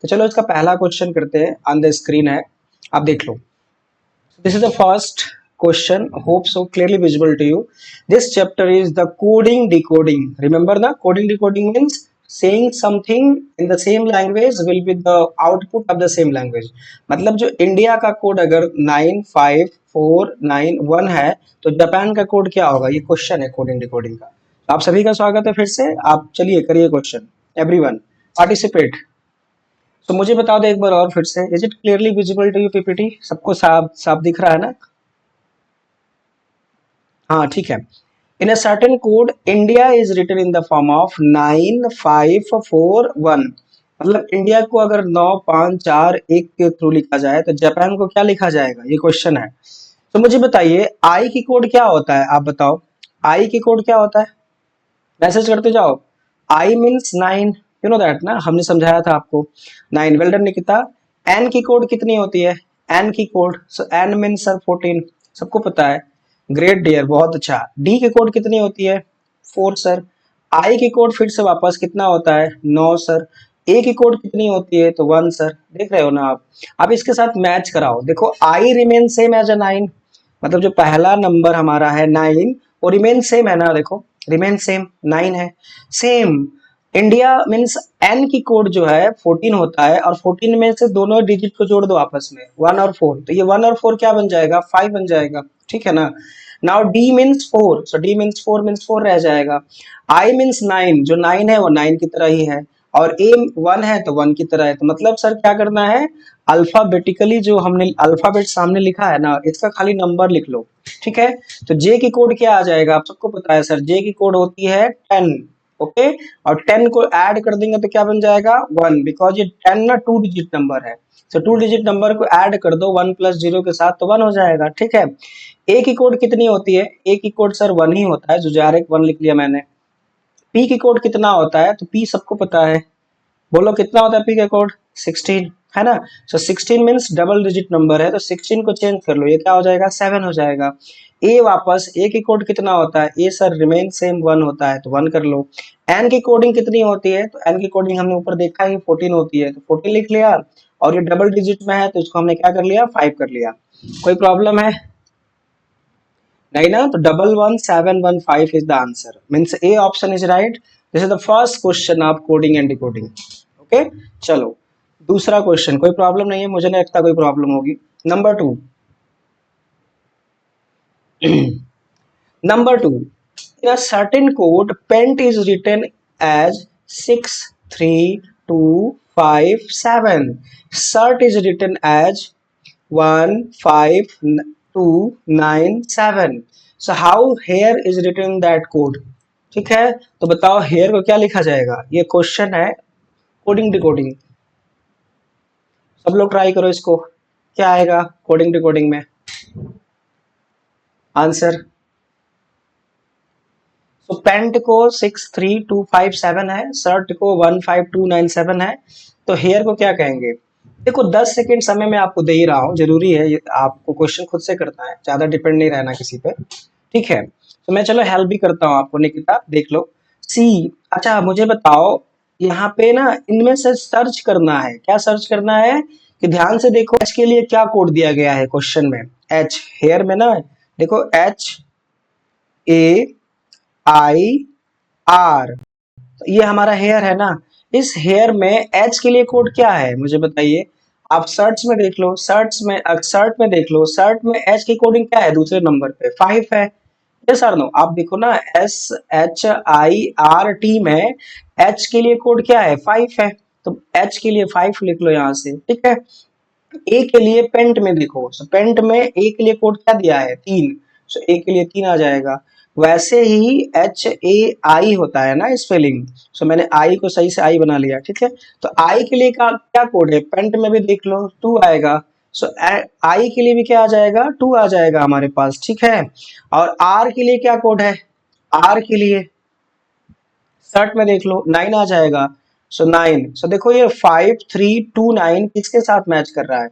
तो चलो इसका पहला क्वेश्चन करते हैं, ऑन द स्क्रीन है, आप देख लो। This is the first question. Hope so clearly visible to you. This chapter is the coding decoding. Remember the coding decoding means saying something in the same language will be the output of the same language. मतलब जो India का code अगर 95491 है तो Japan का code क्या होगा, ये क्वेश्चन है कोडिंग डिकोडिंग का। आप सभी का स्वागत है फिर से। आप चलिए करिए क्वेश्चन, एवरीवन पार्टिसिपेट। तो मुझे बता दो एक बार और फिर से, is it clearly visible to you PPT? सबको साफ साफ दिख रहा है ना? हाँ ठीक है। In a certain code India is written in the form of 9541। मतलब इंडिया को अगर 9541 के थ्रू लिखा जाए तो जापान को क्या लिखा जाएगा, ये क्वेश्चन है। तो मुझे बताइए आई की कोड क्या होता है, आप बताओ आई की कोड क्या होता है, मैसेज करते जाओ। I means 9, you know that ना, हमने समझाया था आपको 9। Well done Nikita. एन की कोड कितनी होती है, एन की कोड, सो एन मीन्स सर 14, सबको पता है। ग्रेट डियर, बहुत अच्छा। डी की कोड कितनी होती है, 4 सर। आई की कोड फिर से वापस कितना होता है, 9 सर। ए की कोड कितनी होती है, तो 1 सर। देख रहे हो ना आप, अब इसके साथ मैच कराओ। देखो I remain same as a 9, मतलब जो पहला नंबर हमारा है 9 वो रिमेन सेम है ना, देखो रिमेन सेम 9 है। सेम इंडिया मीन्स एन की कोड जो है 14 होता है, और 14 में से दोनों डिजिट को जोड़ दो आपस में, 1 और 4, तो ये 1 और 4 क्या बन जाएगा, 5 बन जाएगा, ठीक है ना। नाउ डी मीन्स 4, सो डी मीन्स 4 मीन्स 4 रह जाएगा। आई मीन्स 9, जो 9 है वो 9 की तरह ही है, और ए 1 है तो 1 की तरह है। तो मतलब सर क्या करना है, अल्फाबेटिकली जो हमने अल्फाबेट सामने लिखा है ना, इसका खाली नंबर लिख लो, ठीक है। तो जे की कोड क्या आ जाएगा, आप सबको पता है सर, जे की कोड होती है 10, ओके। और 10 को ऐड कर देंगे तो क्या बन जाएगा, 1, बिकॉज ये 10 ना 2 डिजिट नंबर है। तो 2 डिजिट नंबर को ऐड कर दो 1 प्लस 0 के साथ, तो 1 हो जाएगा, ठीक है। ए की कोड कितनी होती है, ए की कोड सर 1 ही होता है, जो डायरेक्ट 1 लिख लिया मैंने। पी की कोड कितना होता है, तो पी सबको पता है, बोलो कितना होता है पी का कोड, 16 है ना। सो 16 मीन्स डबल डिजिट नंबर है, तो 16 को चेंज कर लो, ये क्या हो जाएगा, 7 हो जाएगा। ए वापस, ए की कोड कितना होता है, ए सर रिमेन सेम 1 होता है, तो 1 कर लो। एन की कोडिंग कितनी होती है, तो एन की कोडिंग हमने ऊपर देखा ही 14 होती है, तो 14 लिख लिया, और ये डबल डिजिट में है तो इसको हमने क्या कर लिया, 5 कर लिया। कोई प्रॉब्लम है नहीं ना, तो 11715 is the answer, means A option is right. This is the first question of coding and decoding, okay. चलो दूसरा क्वेश्चन, कोई प्रॉब्लम नहीं है, मुझे नहीं लगता कोई प्रॉब्लम होगी। Number 2, number 2, in a certain code pent is written as 63257, cert is written as 15297, so how here is written in that code, ठीक है। तो बताओ here को क्या लिखा जाएगा, ये क्वेश्चन है कोडिंग डिकोडिंग। सब लोग ट्राई करो इसको, क्या आएगा कोडिंग डिकोडिंग में आंसर। तो पेंट को 63257 है, सर्ट को 15297 है, तो हेयर को क्या कहेंगे। देखो 10 सेकंड समय मैं आपको दे ही रहा हूँ, जरूरी है ये, आपको क्वेश्चन खुद से करना है, ज्यादा डिपेंड नहीं रहना किसी पे, ठीक है। तो मैं चलो हेल्प भी करता हूँ आपको, निकिता देख लो। सी, अच्छा मुझे बताओ, यहाँ पे ना इनमें से सर्च करना है, क्या सर्च करना है कि ध्यान से देखो एच के लिए क्या कोड दिया गया है क्वेश्चन में। एच हेयर में ना देखो, एच ए आई आर, ये हमारा हेयर है ना, इस हेयर में एच के लिए कोड क्या है मुझे बताइए। आप सर्च में देख लो, सर्ट में देख लो, सर्ट में एच की कोडिंग क्या है, दूसरे नंबर पे 5 है। यस और नो, आप देखो ना S H I R T में एच के लिए कोड क्या है, 5 है, तो एच के लिए 5 लिख लो यहाँ से, ठीक है। ए के लिए पेंट में देखो, सो पेंट में ए के लिए कोड क्या दिया है, 3, सो ए के लिए 3 आ जाएगा। वैसे ही एच ए आई होता है ना स्पेलिंग, सो मैंने आई को सही से आई बना लिया, ठीक है। तो आई के लिए क्या क्या कोड है, पेंट में भी देख लो 2 आएगा, सो आई के लिए भी क्या आ जाएगा, 2 आ जाएगा हमारे पास, ठीक है। और आर के लिए क्या कोड है, आर के लिए सर्ट में देख लो 9 आ जाएगा, सो 9, सो देखो ये 5329 किसके साथ मैच कर रहा है,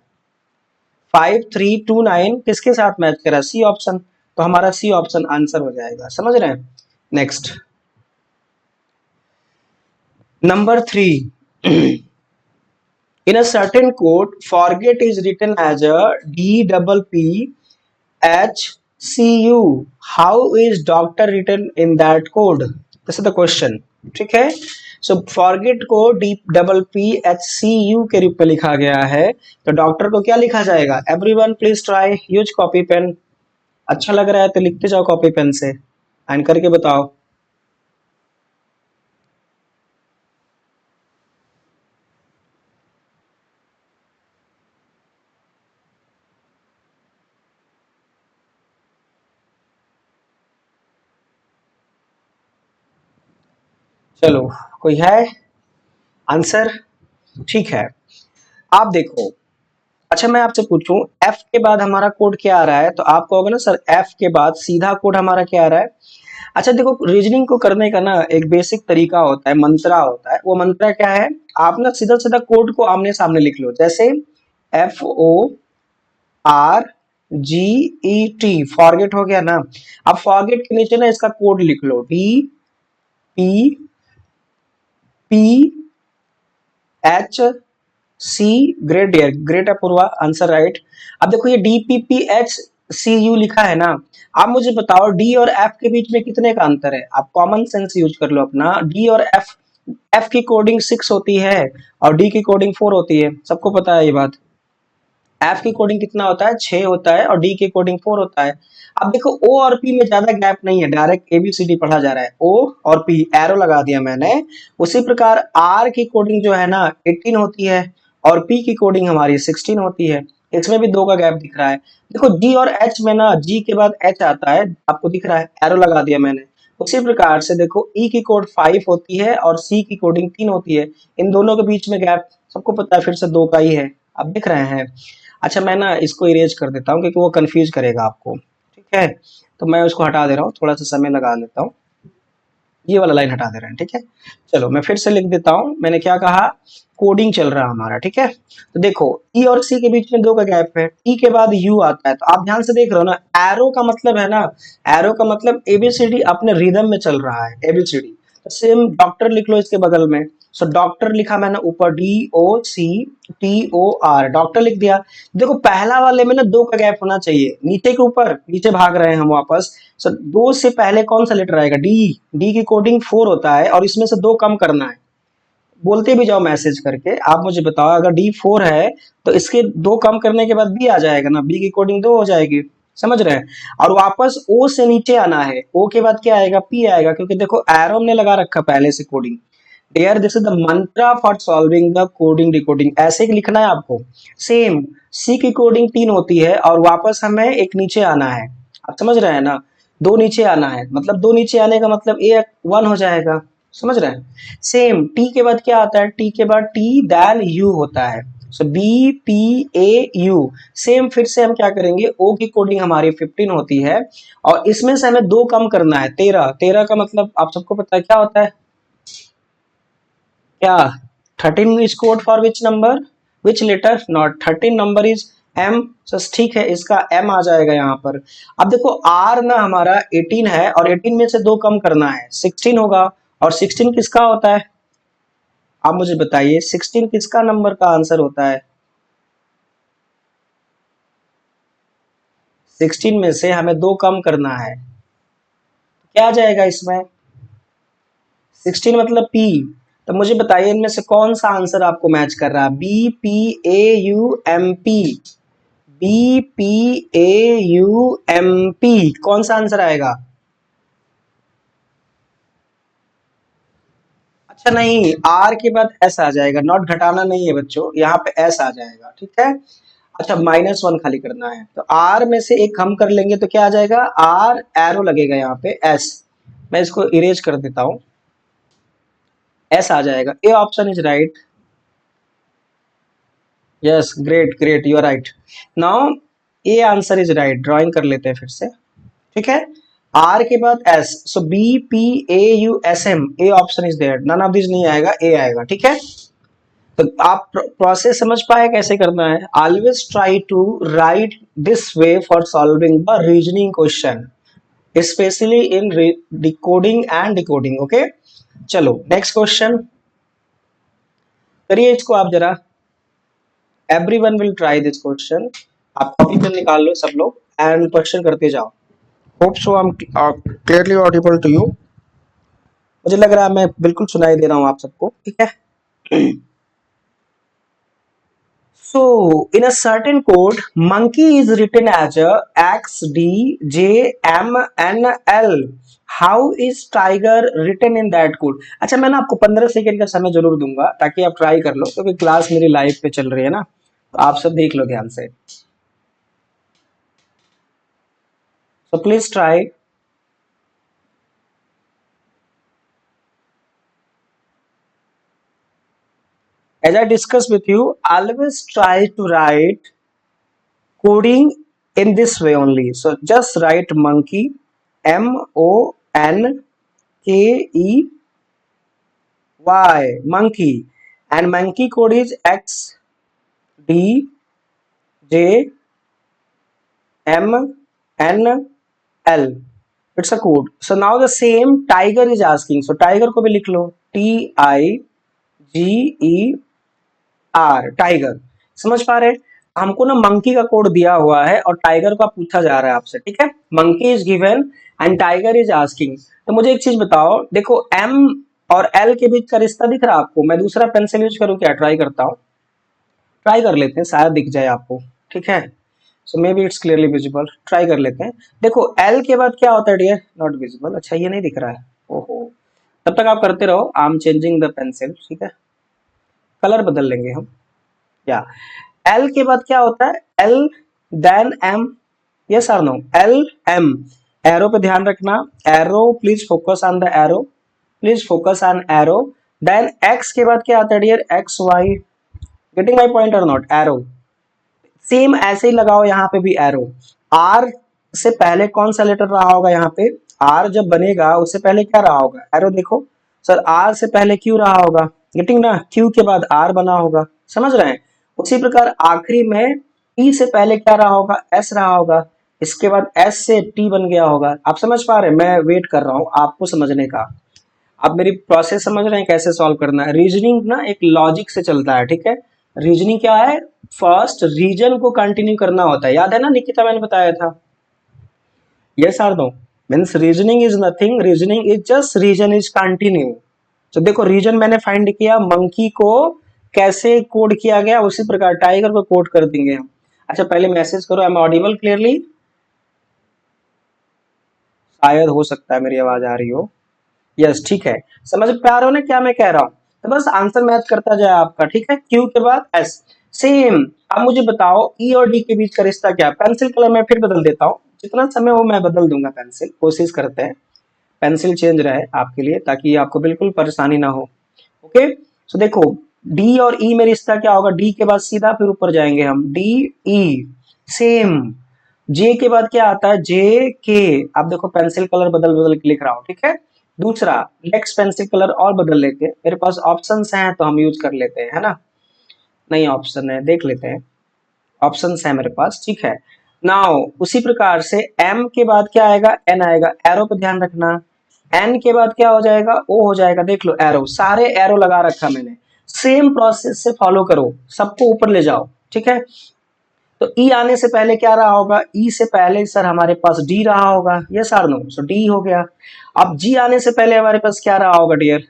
5329 किसके साथ मैच कर रहा है, सी ऑप्शन, तो हमारा सी ऑप्शन आंसर हो जाएगा, समझ रहे हैं। Next number 3, In a certain code, forget is written as a D double P H C U. How is doctor written in that code? This is the question. ठीक है, so forget को D double P H C U के रूप में लिखा गया है, तो डॉक्टर को क्या लिखा जाएगा? Everyone please try use copy pen. अच्छा लग रहा है तो लिखते जाओ कॉपी पेन से, एंड करके बताओ। चलो, कोई है आंसर? ठीक है, आप देखो। अच्छा, मैं आपसे पूछूं, एफ के बाद हमारा कोड क्या आ रहा है? तो आप कहोगे ना सर एफ के बाद सीधा कोड हमारा क्या आ रहा है? अच्छा देखो, रीजनिंग को करने का ना एक बेसिक तरीका होता है, मंत्रा होता है। वो मंत्रा क्या है? आप ना सीधा सीधा कोड को आमने सामने लिख लो, जैसे FORGET, फॉरगेट हो गया ना। अब फॉरगेट के नीचे ना इसका कोड लिख लो, DPPHC। Great dear, great Apurva, answer right. अब देखो ये DPPHCU लिखा है ना। आप मुझे बताओ डी और एफ के बीच में कितने का अंतर है? आप कॉमन सेंस यूज कर लो अपना। डी और एफ, एफ की कोडिंग 6 होती है और डी की कोडिंग 4 होती है, सबको पता है ये बात। एफ की कोडिंग कितना होता है? 6 होता है, और डी की कोडिंग 4 होता है। अब देखो ओ और पी में ज्यादा गैप नहीं है, डायरेक्ट एबीसीडी पढ़ा जा रहा है। ओ और पी एरो लगा दिया मैंने। उसी प्रकार आर की कोडिंग जो है ना 18 होती है, और पी की कोडिंग हमारी 16 होती है। इसमें भी 2 का गैप दिख रहा है। देखो जी और एच में ना, जी के बाद एच आता है, आपको दिख रहा है, एरो लगा दिया मैंने। उसी प्रकार से देखो ई की कोड 5 होती है और सी की कोडिंग 3 होती है। इन दोनों के बीच में गैप सबको पता है, फिर से 2 का ही है। आप दिख रहे हैं? अच्छा, मैं ना इसको इरेज कर देता हूँ क्योंकि वो कंफ्यूज करेगा आपको। ठीक है, तो मैं उसको हटा दे रहा हूँ, थोड़ा सा समय लगा लेता हूँ। ये वाला लाइन हटा दे रहे हैं, ठीक है। चलो मैं फिर से लिख देता हूँ, मैंने क्या कहा? कोडिंग चल रहा है हमारा, ठीक है। तो देखो ई और सी के बीच में 2 का गैप है, टी के बाद यू आता है, तो आप ध्यान से देख रहे हो ना, एरो का मतलब है ना, एरो का मतलब एबीसीडी अपने रिदम में चल रहा है, एबीसीडी। तो सेम डॉक्टर लिख लो इसके बगल में। सो डॉक्टर लिखा मैंने ऊपर, DOCTOR, डॉक्टर लिख दिया। देखो पहला वाले में ना 2 का गैप होना चाहिए, नीचे के ऊपर, नीचे भाग रहे हैं हम वापस। सो 2 से पहले कौन सा लेटर आएगा? डी। डी की कोडिंग 4 होता है, और इसमें से 2 कम करना है। बोलते भी जाओ मैसेज करके। आप मुझे बताओ, अगर D4 है तो इसके 2 कम करने के बाद बी आ जाएगा ना, बी की कोडिंग 2 हो जाएगी। समझ रहे हैं? और वापस ओ से नीचे आना है, ओ के बाद क्या आएगा? पी आएगा, क्योंकि देखो एरो ने लगा रखा पहले से coding. Dear this is the mantra for solving the coding decoding, ऐसे ही लिखना है आपको। सेम सी की कोडिंग 3 होती है, और वापस हमें एक नीचे आना है। आप समझ रहे हैं ना? 2 नीचे आना है, मतलब 2 नीचे आने का मतलब ए 1 हो जाएगा। समझ रहे हैं? सेम टी के बाद क्या आता है? टी के बाद टी दैन यू होता है। सो BPAU। सेम फिर से हम क्या करेंगे? ओ की कोडिंग हमारी 15 होती है, और इसमें से हमें 2 कम करना है, 13। 13 का मतलब आप सबको पता है क्या होता है? क्या? 13 is code for which number? Which letter? Not 13 number is M। सस ठीक है, इसका M आ जाएगा यहाँ पर। अब देखो R ना हमारा 18 है, और 18 में से 2 कम करना है, 16 होगा। और 16 किसका होता है? आप मुझे बताइए 16 किसका नंबर का आंसर होता है? 16 में से हमें 2 कम करना है, क्या आ जाएगा इसमें? 16 मतलब P। तो मुझे बताइए इनमें से कौन सा आंसर आपको मैच कर रहा है? BPAUMP। BPAUMP कौन सा आंसर आएगा? अच्छा नहीं, आर के बाद एस आ जाएगा, नॉट घटाना नहीं है बच्चों, यहाँ पे एस आ जाएगा, ठीक है। अच्छा -1 खाली करना है, तो आर में से एक हम कर लेंगे तो क्या आ जाएगा? आर एरो लगेगा यहाँ पे एस। मैं इसको इरेज कर देता हूँ, एस आ जाएगा। A option is right. Yes, great great, you are right. Now A answer is right. Drawing कर लेते हैं फिर से, ठीक है। आर के बाद S, so BPAUSM, A option is there, none of this नहीं आएगा, ए आएगा, ठीक है। तो आप प्रोसेस समझ पाए कैसे करना है? Always try to write this way for solving the reasoning question, specially in decoding and decoding. Okay, चलो नेक्स्ट क्वेश्चन करिए इसको आप जरा। Everyone will try this question. आप कॉपी पेन निकाल लो सब लोग एंड क्वेश्चन करते जाओ। Hope so I am clearly audible to you. मुझे लग रहा है मैं बिल्कुल सुनाई दे रहा हूँ आप सबको, ठीक है। So, in a certain code, monkey is written as a X, D, J, M, N, L. How is tiger written in that code? अच्छा, मैं ना आपको 15 सेकेंड का समय जरूर दूंगा ताकि आप ट्राई कर लो, क्योंकि क्लास मेरी लाइव पे चल रही है ना, तो आप सब देख लो ध्यान से। So please try. As I discussed with you, always try to write coding in this way only. So just write monkey, MONKEY, monkey, and monkey code is X, D, J, M, N, L. It's a code. So now the same tiger is asking. So tiger को भी लिख लो, TIGER, tiger. समझ पा रहे? हमको ना monkey का code दिया हुआ है और टाइगर का पूछा जा रहा है आपसे, ठीक है। Monkey is given and tiger is asking. तो मुझे एक चीज बताओ, देखो एम और एल के बीच का रिश्ता दिख रहा है आपको? मैं दूसरा पेंसिल यूज करूं क्या? ट्राई करता हूं, ट्राई कर लेते हैं, शायद दिख जाए आपको, ठीक है। So maybe it's clearly visible, try कर लेते हैं। देखो एल के बाद क्या होता है डियर? Not visible. अच्छा ये नहीं दिख रहा है, ओहो। तब तक आप करते रहो, I am changing the pencil, ठीक है। कलर बदल लेंगे हम, या एल के बाद क्या होता है? एल देन एम, यस और नो? एल एम, एरो पे ध्यान रखना, arrow please focus on the arrow, please focus on arrow. Then X के बाद क्या आता है dear? X Y. Getting my point और नॉट? एरो सेम ऐसे ही लगाओ यहाँ पे भी एरो। आर से पहले कौन सा लेटर रहा होगा यहाँ पे? आर जब बनेगा उससे पहले क्या रहा होगा? एरो देखो सर, आर से पहले क्यू रहा होगा, गेटिंग ना? क्यू के बाद आर बना होगा, समझ रहे हैं? उसी प्रकार आखिरी में टी से पहले क्या रहा होगा? एस रहा होगा, इसके बाद एस से टी बन गया होगा। आप समझ पा रहे हैं? मैं वेट कर रहा हूँ आपको समझने का। आप मेरी प्रोसेस समझ रहे हैं कैसे सॉल्व करना है? रीजनिंग ना एक लॉजिक से चलता है, ठीक है। रीजनिंग क्या है? फर्स्ट रीजन को कंटिन्यू करना होता है, याद है ना निकिता, मैंने बताया था। Yes or no? Means reasoning is nothing, reasoning is just reason is continue. तो देखो रीजन मैंने फाइंड किया, मंकी को कैसे कोड किया गया उसी प्रकार टाइगर को कोड कर देंगे हम। अच्छा पहले मैसेज करो, एम ऑडिबल क्लियरली? शायद हो सकता है मेरी आवाज आ रही हो। यस ठीक है, समझ पा रहे हो ना क्या मैं कह रहा हूँ? तो बस आंसर मैच करता जाए आपका, ठीक है। क्यू के बाद एस, सेम। अब मुझे बताओ ई और डी के बीच का रिश्ता क्या? पेंसिल कलर मैं फिर बदल देता हूँ, जितना समय हो मैं बदल दूंगा पेंसिल, कोशिश करते हैं पेंसिल चेंज रहे आपके लिए ताकि आपको बिल्कुल परेशानी ना हो। ओके सो देखो डी और ई में रिश्ता क्या होगा? डी के बाद सीधा फिर ऊपर जाएंगे हम, डी ई, सेम। जे के बाद क्या आता है? जे के। आप देखो पेंसिल कलर बदल बदल के लिख रहा हूं, ठीक है। दूसरा नेक्स्ट पेंसिल कलर और बदल लेते हैं, मेरे पास ऑप्शंस हैं तो हम यूज कर लेते हैं, है ना। नहीं ऑप्शन है, देख लेते हैं, ऑप्शंस है मेरे पास, ठीक है। नाउ उसी प्रकार से एम के बाद क्या आएगा? एन आएगा, एरो पे ध्यान रखना। एन के बाद क्या हो जाएगा? ओ हो जाएगा, देख लो एरो, सारे एरो लगा रखा मैंने। सेम प्रोसेस से फॉलो करो, सबको ऊपर ले जाओ, ठीक है। तो ई आने से पहले क्या रहा होगा? ई से पहले सर हमारे पास डी रहा होगा, yes or no? So D हो गया। अब जी आने से पहले हमारे पास क्या रहा होगा डियर?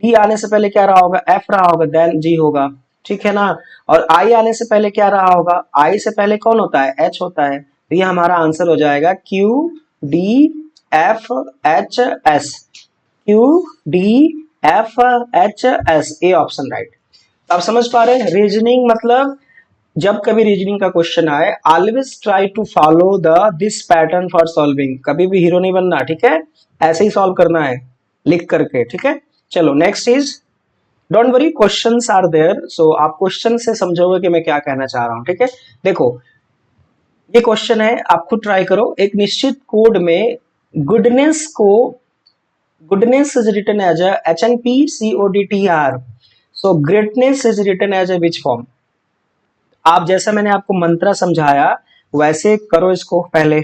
डी आने से पहले क्या रहा होगा? एफ रहा होगा, देन जी होगा, ठीक है ना। और आई आने से पहले क्या रहा होगा? आई से पहले कौन होता है? एच होता है। तो ये हमारा आंसर हो जाएगा Q D F H S, Q D F H S, A option right. आप समझ पा रहे हैं? रीजनिंग मतलब जब कभी रीजनिंग का क्वेश्चन आए, always try to follow the this pattern for solving. कभी भी हीरो नहीं बनना, ठीक है। ऐसे ही सॉल्व करना है लिख करके, ठीक है। चलो next is, don't worry questions are there, so आप क्वेश्चन से समझोगे कि मैं क्या कहना चाह रहा हूं, ठीक है। देखो ये क्वेश्चन है, आप खुद ट्राई करो। एक निश्चित कोड में गुडनेस को, goodness is written as H N P C O D T R, so greatness is written as A which form? आप जैसा मैंने आपको मंत्रा समझाया वैसे करो इसको, पहले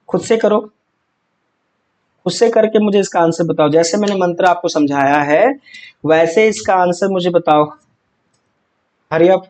खुद से करो, खुद से करके मुझे इसका आंसर बताओ। जैसे मैंने मंत्र आपको समझाया है वैसे इसका आंसर मुझे बताओ, हरी अप।